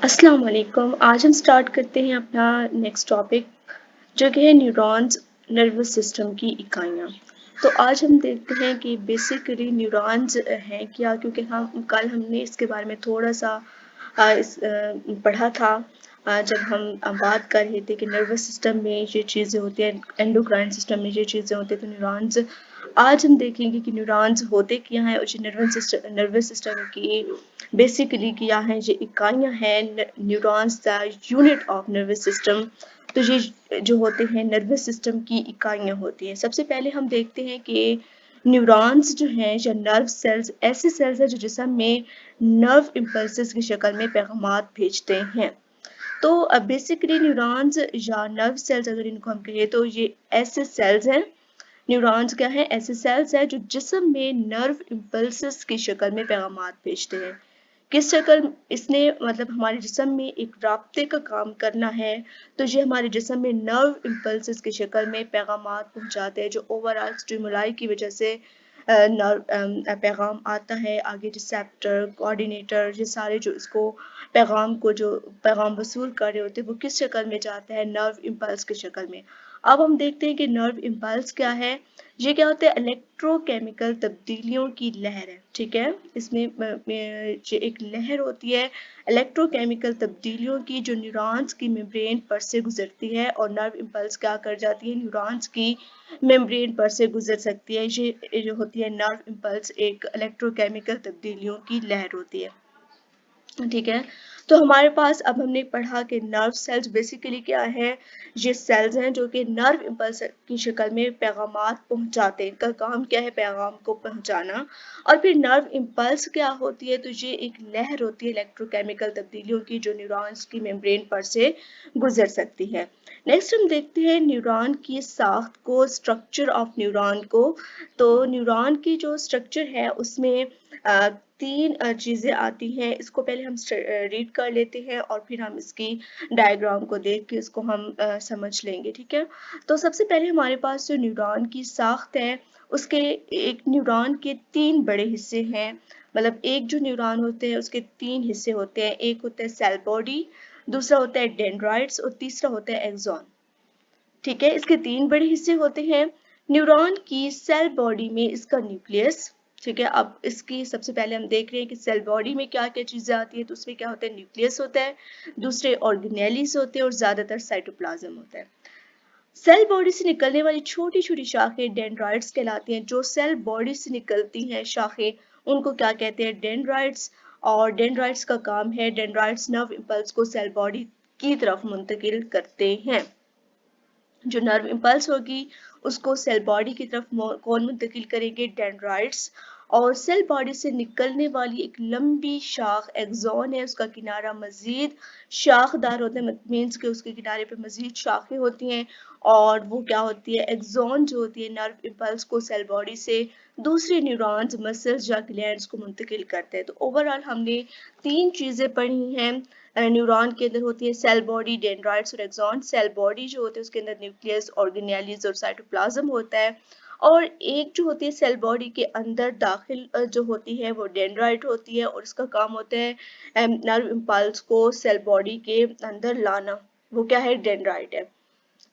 अस्सलाम वालेकुम। आज हम स्टार्ट करते हैं अपना नेक्स्ट टॉपिक जो कि है न्यूरॉन्स नर्वस सिस्टम की इकाइयाँ। तो आज हम देखते हैं कि बेसिकली न्यूरॉन्स हैं क्या, क्योंकि हमने इसके बारे में थोड़ा सा पढ़ा था जब हम बात कर रहे थे कि नर्वस सिस्टम में ये चीज़ें होती हैं, एंडोक्राइन सिस्टम में ये चीज़ें होती हैं। तो न्यूरॉन्स आज हम देखेंगे कि न्यूरॉन्स होते क्या हैं और ये नर्वस सिस्टम की बेसिकली क्या है, ये इकाइयाँ हैं। Neurons the unit of nervous system. तो ये जो होते हैं नर्वस सिस्टम की इकाइयाँ होती हैं। सबसे पहले हम देखते हैं कि न्यूरॉन्स जो हैं या नर्व सेल्स ऐसे सेल्स हैं जो जिस्म में नर्व इम्पल्सेस की शक्ल में पैगामात भेजते हैं। तो बेसिकली न्यूरॉन्स या नर्व सेल्स अगर इनको हम कहें तो ये ऐसे सेल्स हैं। न्यूरॉन्स क्या है? ऐसे सेल्स हैं जो जिस्म में नर्व इम्पल्सेस की शक्ल में पैगामात भेजते हैं। किस शक्ल? इसने मतलब हमारे जिस्म में एक राब्ते का काम करना है, तो ये हमारे जिस्म में नर्व इम्पल्सेस की शक्ल में पैगामात पहुंचाते हैं, जो ओवरऑल स्टिमुलाई की वजह से पैगाम आता है आगे। रिसेप्टर, कोऑर्डिनेटर, ये सारे जो इसको जो पैगाम वसूल कर रहे होते हैं, वो किस शक्ल में जाता है? नर्व इम्पल्स की शक्ल में। अब हम देखते हैं कि नर्व इम्पल्स क्या है। ये क्या होता है? इलेक्ट्रोकेमिकल तब्दीलियों की लहर है। ठीक है, इसमें ये एक लहर होती है इलेक्ट्रोकेमिकल तब्दीलियों की, जो न्यूरॉन्स की मेम्ब्रेन पर से गुजरती है। और नर्व इम्पल्स क्या कर जाती है? न्यूरॉन्स की मेम्ब्रेन पर से गुजर सकती है। ये जो होती है नर्व इम्पल्स एक इलेक्ट्रोकेमिकल तब्दीलियों की लहर होती है। ठीक है, तो हमारे पास अब हमने पढ़ा कि नर्व सेल्स बेसिकली क्या है। ये सेल्स हैं जो कि नर्व इम्पल्स की शक्ल में पैगामात पहुंचाते हैं। इनका काम क्या है? पैगाम को पहुंचाना। और फिर नर्व इम्पल्स क्या होती है? तो ये एक लहर होती है इलेक्ट्रोकेमिकल तब्दीलियों की, जो न्यूरॉन्स की मेम्ब्रेन पर से गुजर सकती है। नेक्स्ट हम देखते हैं न्यूरॉन की साख्त को, स्ट्रक्चर ऑफ न्यूरॉन को। तो न्यूरॉन की जो स्ट्रक्चर है उसमें तीन चीज़ें आती हैं। इसको पहले हम रीड कर लेते हैं और फिर हम इसकी डायग्राम को देख के इसको हम समझ लेंगे। ठीक है, तो सबसे पहले हमारे पास जो न्यूरॉन की साख्त है, उसके एक न्यूरॉन के तीन बड़े हिस्से हैं। मतलब एक जो न्यूरॉन होते हैं उसके तीन हिस्से होते हैं। एक होता है सेल बॉडी, दूसरा होता है डेंड्राइट्स और तीसरा होता है एक्सॉन। ठीक है, इसके तीन बड़े हिस्से होते हैं। न्यूरॉन की सेल बॉडी में इसका न्यूक्लियस। ठीक है, अब इसकी सबसे पहले हम देख रहे हैं कि सेल बॉडी में क्या क्या चीजें आती है। तो उसमें क्या होता है? न्यूक्लियस होता है, दूसरे ऑर्गेनेलिस होते हैं और ज्यादातर साइटोप्लाज्म होता है। सेल बॉडी से निकलने वाली छोटी छोटी शाखें डेंड्राइट्स कहलाती हैं। जो सेल बॉडी से निकलती हैं शाखें, उनको क्या कहते हैं? डेंड्राइट्स। और डेंड्राइट्स का काम है, डेंड्राइट्स नर्व इम्पल्स को सेल बॉडी की तरफ मुंतकिल करते हैं। जो नर्व इम्पल्स होगी उसको सेल बॉडी की तरफ कौन मुंतकिल करेंगे? डेंड्राइट्स। और सेल बॉडी से निकलने वाली एक लंबी शाख एक्सॉन है, उसका किनारा मजीद शाखदार होता है, मीन्स के उसके किनारे पे मजीद शाखें होती हैं। और वो क्या होती है? एक्सॉन जो होती है नर्व इम्पल्स को सेल बॉडी से दूसरे न्यूरॉन्स, मसल्स या ग्लैंड्स को मुंतकिल करते हैं। तो ओवरऑल हमने तीन चीज़ें पढ़ी हैं। न्यूरॉन के अंदर होती है सेल बॉडी, डेंड्राइट्स और एक्सॉन। सेल बॉडी जो होती है उसके अंदर न्यूक्लियस, ऑर्गेनेलिस और साइटोप्लाज्म होता है। और एक जो होती है सेल बॉडी के अंदर दाखिल जो होती है वो डेंड्राइट होती है, और इसका काम होता है नर्व इम्पल्स को सेल बॉडी के अंदर लाना। वो क्या है? डेंड्राइट है।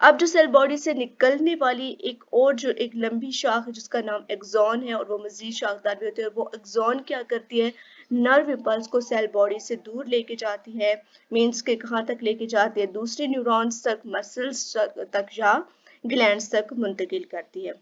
अब जो सेल बॉडी से निकलने वाली एक लंबी शाख है जिसका नाम एक्सॉन है, और वो मजीद शाखदार भी होती है। और वो एक्सॉन क्या करती है? नर्व इम्पल्स को सेल बॉडी से दूर लेके जाती है। मीन्स के कहाँ तक लेके जाती है? दूसरे न्यूरॉन्स तक, मसल्स तक या ग्लैंड्स तक मुंतकिल करती है।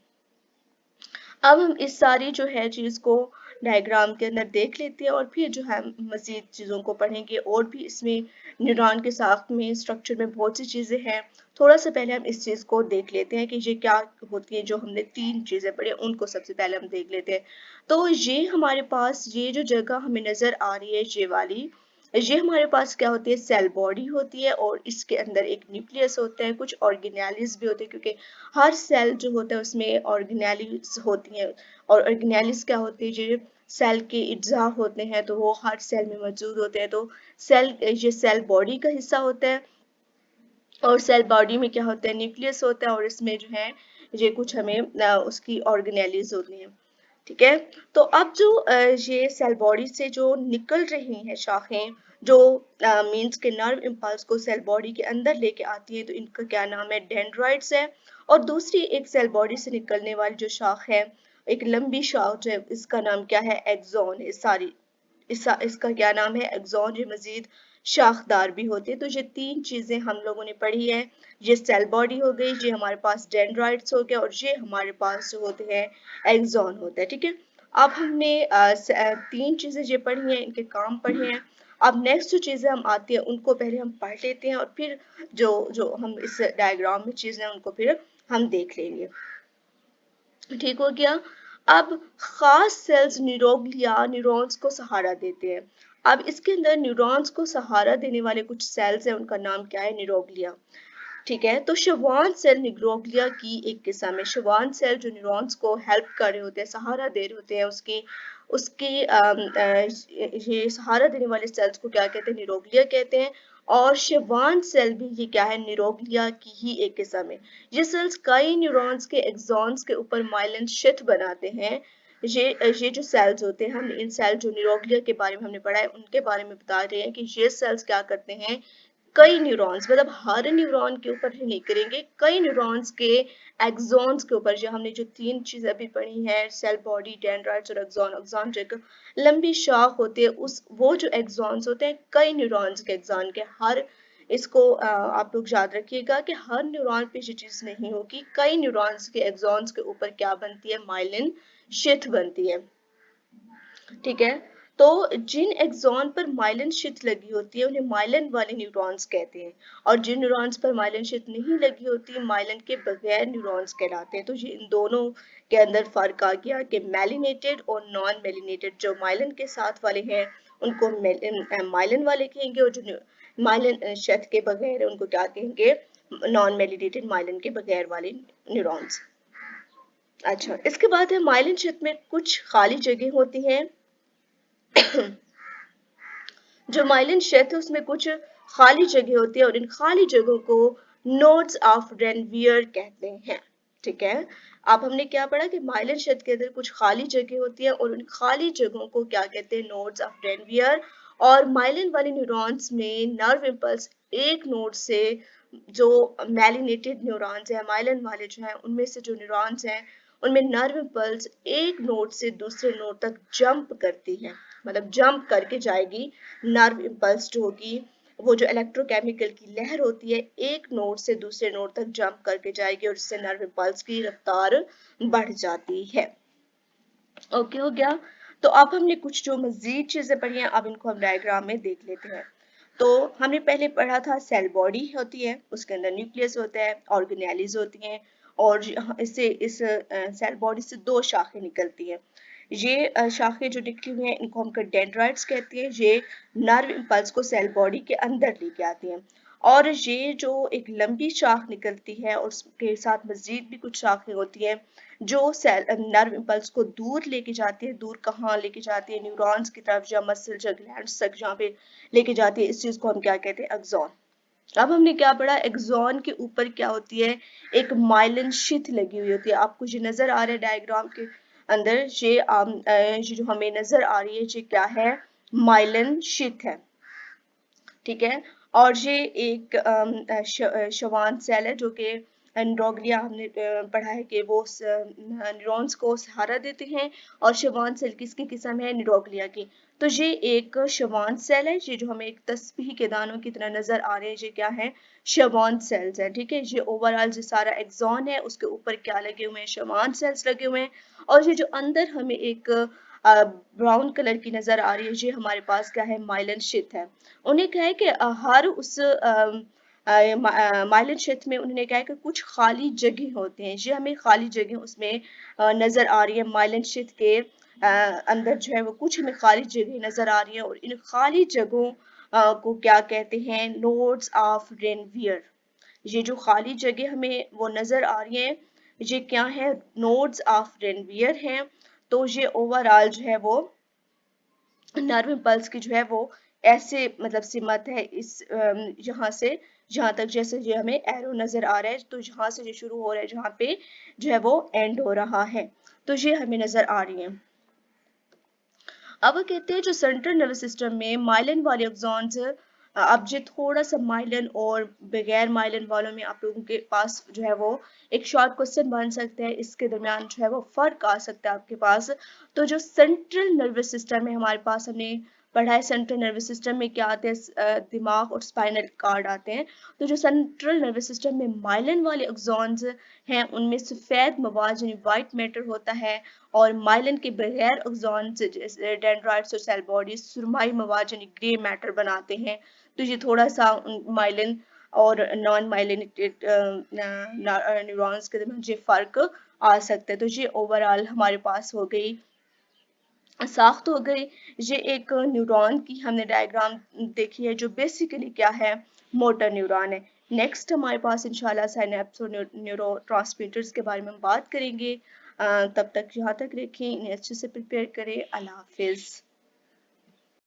अब हम इस सारी जो है चीज़ को डायग्राम के अंदर देख लेते हैं और फिर जो है मज़ीद चीज़ों को पढ़ेंगे। और भी इसमें न्यूरॉन के साथ में स्ट्रक्चर में बहुत सी चीज़ें हैं। थोड़ा सा पहले हम इस चीज़ को देख लेते हैं कि ये क्या होती है। जो हमने तीन चीज़ें पढ़ी उनको सबसे पहले हम देख लेते हैं। तो ये हमारे पास ये जो जगह हमें नज़र आ रही है, ये वाली, ये हमारे पास क्या होती है? सेल बॉडी होती है, और इसके अंदर एक न्यूक्लियस होता है, कुछ ऑर्गेनेलिस भी होते हैं, क्योंकि हर सेल जो होता है उसमें ऑर्गेनेलिस होती हैं। और ऑर्गेनेलिस क्या होती है? जो सेल के अज्जा होते हैं तो वो हर सेल में मौजूद होते हैं। तो ये सेल बॉडी का हिस्सा होता है। और सेल बॉडी में क्या होता है? न्यूक्लियस होता है, और इसमें जो है ये कुछ हमें उसकी ऑर्गेनेलिस होती हैं। ठीक है। तो अब जो ये सेल बॉडी से जो निकल रही हैं शाखें, जो मीन्स के नर्व इम्पल्स को सेल बॉडी के अंदर लेके आती है, तो इनका क्या नाम है, डेंड्राइट्स है। और दूसरी एक सेल बॉडी से निकलने वाली जो शाख है, एक लंबी शाख जो है, इसका नाम क्या है, एक्सॉन है। सारी इसका क्या नाम है, एक्सॉन। ये मजीद शाखदार भी होते हैं। तो ये तीन चीजें हम लोगों ने पढ़ी है। ये सेल बॉडी हो गई, ये हमारे पास डेंड्राइट्स हो गया, और ये हमारे पास जो होते हैं एक्सॉन होता है। ठीक है। अब हमने तीन चीजें ये पढ़ी हैं, इनके काम पढ़े हैं। अब नेक्स्ट जो चीजें हम आती हैं उनको पहले हम पढ़ लेते हैं, और फिर जो जो हम इस डायग्राम में चीजें हैं उनको फिर हम देख लेंगे। ठीक हो गया। अब खास सेल्स न्यूरोग्लिया न्यूरॉन्स को सहारा देते हैं। अब इसके अंदर न्यूरॉन्स को सहारा देने वाले कुछ सेल्स हैं, उनका नाम क्या है, न्यूरोग्लिया। ठीक है। तो शवान सेल न्यूरोग्लिया की एक किस्म है। शवान सेल जो न्यूरॉन्स को हेल्प कर रहे होते हैं, सहारा दे रहे होते हैं, उसकी उसकी ये सहारा देने वाले सेल्स को क्या कहते हैं, न्यूरोग्लिया कहते हैं। और शवान सेल भी ये क्या है, न्यूरोग्लिया की ही एक किस्म है। ये सेल्स कई न्यूरॉन्स के एक्सॉन्स के ऊपर माइलिन शीथ बनाते हैं। ये जो सेल्स होते हैं, हम इन सेल जो न्यूरोग्लिया के बारे में हमने पढ़ा है उनके बारे में बता रहे हैं कि ये सेल्स क्या करते हैं, कई न्यूरॉन्स, मतलब हर न्यूरॉन के ऊपर ही नहीं करेंगे, कई न्यूरॉन्स के एक्सॉन्स के ऊपर, जो हमने जो तीन चीजें अभी पढ़ी हैं, सेल बॉडी, डेंड्राइट्स और एक्सॉन। एक्सॉन जो एक लंबी शाख होती है, उस वो जो एक्सॉन्स होते हैं कई न्यूरॉन्स के एक्सॉन के, हर इसको आप लोग याद रखिएगा कि हर न्यूरॉन पे ये चीज नहीं होगी, कई न्यूरॉन्स के एक्सॉन्स के ऊपर क्या बनती है, माइलिन शीथ बनती है। ठीक है। तो जिन एक्सॉन पर माइलिन शीथ लगी होती है उन्हें माइलिन वाले न्यूरॉन्स कहते हैं, और जिन न्यूरॉन्स पर माइलिन शीथ नहीं लगी होती माइलिन के बगैर न्यूरॉन्स कहलाते हैं। तो ये इन दोनों के अंदर फर्क आ गया कि मेलिनेटेड और नॉन मेलिनेटेड। जो माइलिन के साथ वाले हैं उनको माइलिन वाले कहेंगे, और जो माइलिन शीथ के बगैर है उनको क्या कहेंगे, नॉन मेलिनेटेड, माइलिन के बगैर वाले न्यूरॉन्स। अच्छा, इसके बाद है माइलिन शीथ में कुछ खाली जगह होती हैं। जो माइलिन क्षेत्र है उसमें कुछ खाली जगह होती है, और इन खाली जगहों को नोड्स ऑफ रेनवियर कहते हैं। ठीक है। अब हमने क्या पढ़ा कि माइलिन क्षेत्र के अंदर कुछ खाली जगह होती है, और उन खाली जगहों को क्या कहते हैं, नोड्स ऑफ रेनवियर। और माइलिन वाले न्यूरॉन्स में नर्व इम्पल्स एक नोड से, जो मैलिनेटेड न्यूरॉन्स है, माइलिन वाले जो हैं उनमें से जो न्यूरॉन्स हैं उनमें नर्व इम्पल्स एक नोड से दूसरे नोड तक जंप करती है, मतलब जंप करके जाएगी। नर्व इम्पल्स जो होगी, वो जो इलेक्ट्रोकेमिकल की लहर होती है, एक नोड से दूसरे नोड तक जंप करके जाएगी, और इससे नर्व इम्पल्स की रफ्तार बढ़ जाती है। ओके हो गया। तो अब हमने कुछ जो मजीद चीजें पढ़ी हैं, अब इनको हम डायग्राम में देख लेते हैं। तो हमने पहले पढ़ा था सेल बॉडी होती है, उसके अंदर न्यूक्लियस होता है, ऑर्गेनेलिज होती हैं, और इससे इस सेल बॉडी से दो शाखें निकलती हैं। ये शाखें जो निकली हुई हैं इनको हम डेंड्राइट्स कहते हैं। ये नर्व इम्पल्स को सेल बॉडी के अंदर लेके आती हैं। और ये जो एक लंबी शाख निकलती है और उसके साथ मजीद भी कुछ शाखें होती हैं जो सेल नर्व इम्पल्स को दूर लेके जाती है। दूर कहाँ लेके जाती है, न्यूरॉन्स की तरफ, या मसल्स या ग्लैंड्स तक जहाँ पे लेके जाती है, इस चीज को हम क्या कहते हैं, एक्सॉन। अब हमने क्या पढ़ा, एक्सॉन के ऊपर क्या होती है, एक माइलिन शीथ लगी हुई होती है। आपको ये नजर आ रहा है डायग्राम के अंदर, ये जो हमें नजर आ रही है ये क्या है, माइलिन शीथ है। ठीक है। और ये एक शवान सेल है, जो कि एंड्रोग्लिया हमने पढ़ा है कि वो न्यूरॉन्स को सहारा देते हैं, और शवान सेल किसकी किस्म है, न्यूरोग्लिया की। तो ये एक शवान सेल है, ये जो हमें एक तस्बीह के दानों की तरह नजर आ रहे हैं, ये क्या है, शवान सेल्स है। ठीक है। ये ओवरऑल जो सारा एक्सॉन है उसके ऊपर क्या लगे हुए हैं, शवान सेल्स लगे हुए हैं। और ये जो अंदर हमें एक ब्राउन कलर की नजर आ रही है, ये हमारे पास क्या है, माइलिन शीथ है। उन्हें क्या है कि हर उस माइलिन क्षेत्र में उन्होंने क्या है कि कुछ खाली जगह होते हैं, ये हमें खाली जगह उसमें नजर आ रही है। माइलिन क्षेत्र के अंदर जो है वो कुछ हमें खाली जगह नजर आ रही है, और इन खाली जगहों को क्या कहते हैं, नोड्स ऑफ रेनवियर। ये जो खाली जगह हमें वो नजर आ रही है, ये क्या है, नोड्स ऑफ रेनवियर हैं। तो ये ओवरऑल जो है वो नर्व इम्पल्स की जो है वो ऐसे मतलब सिमत है इस यहाँ से जहाँ तक, जैसे जो हमें एरो नजर आ रहा है, तो जहाँ से जो शुरू हो रहा है जहाँ पे जो है वो एंड हो रहा है, तो ये हमें नजर आ रही है। अब वो कहते हैं जो सेंट्रल नर्वस सिस्टम में माइलिन वाले एक्सॉन्स, अब जो थोड़ा सा माइलिन और बगैर माइलिन वालों में आप लोगों के पास जो है वो एक शॉर्ट क्वेश्चन बन सकता है, इसके दरमियान जो है वो फर्क आ सकता है आपके पास। तो जो सेंट्रल नर्वस सिस्टम है हमारे पास, हमने पढ़ा है सेंट्रल नर्वस सिस्टम में क्या आते हैं, दिमाग और स्पाइनल कार्ड आते हैं। तो जो सेंट्रल नर्वस सिस्टम में माइलिन वाले एक्सॉन्स हैं उनमें सफेद मवाद यानी वाइट मैटर होता है, और माइलिन के बगैर एक्सॉन से जैसे डेंड्राइट्स और सेल बॉडीज सुरमाई मवाद यानी ग्रे मैटर बनाते हैं। तो ये थोड़ा सा माइलिन और नॉन माइलिनेटेड न्यूरॉन्स के दरमियान ये फर्क आ सकता है। तो ये ओवरऑल हमारे पास हो गई, साख्त हो गई। ये एक न्यूरॉन की हमने डायग्राम देखी है जो बेसिकली क्या है, मोटर न्यूरॉन है। नेक्स्ट हमारे पास इंशाल्लाह साइनेप्स और न्यूरो ट्रांसमीटर्स के बारे में हम बात करेंगे। तब तक यहाँ तक रखें, इन्हें अच्छे से प्रिपेयर करें। अल्लाह हाफिज़।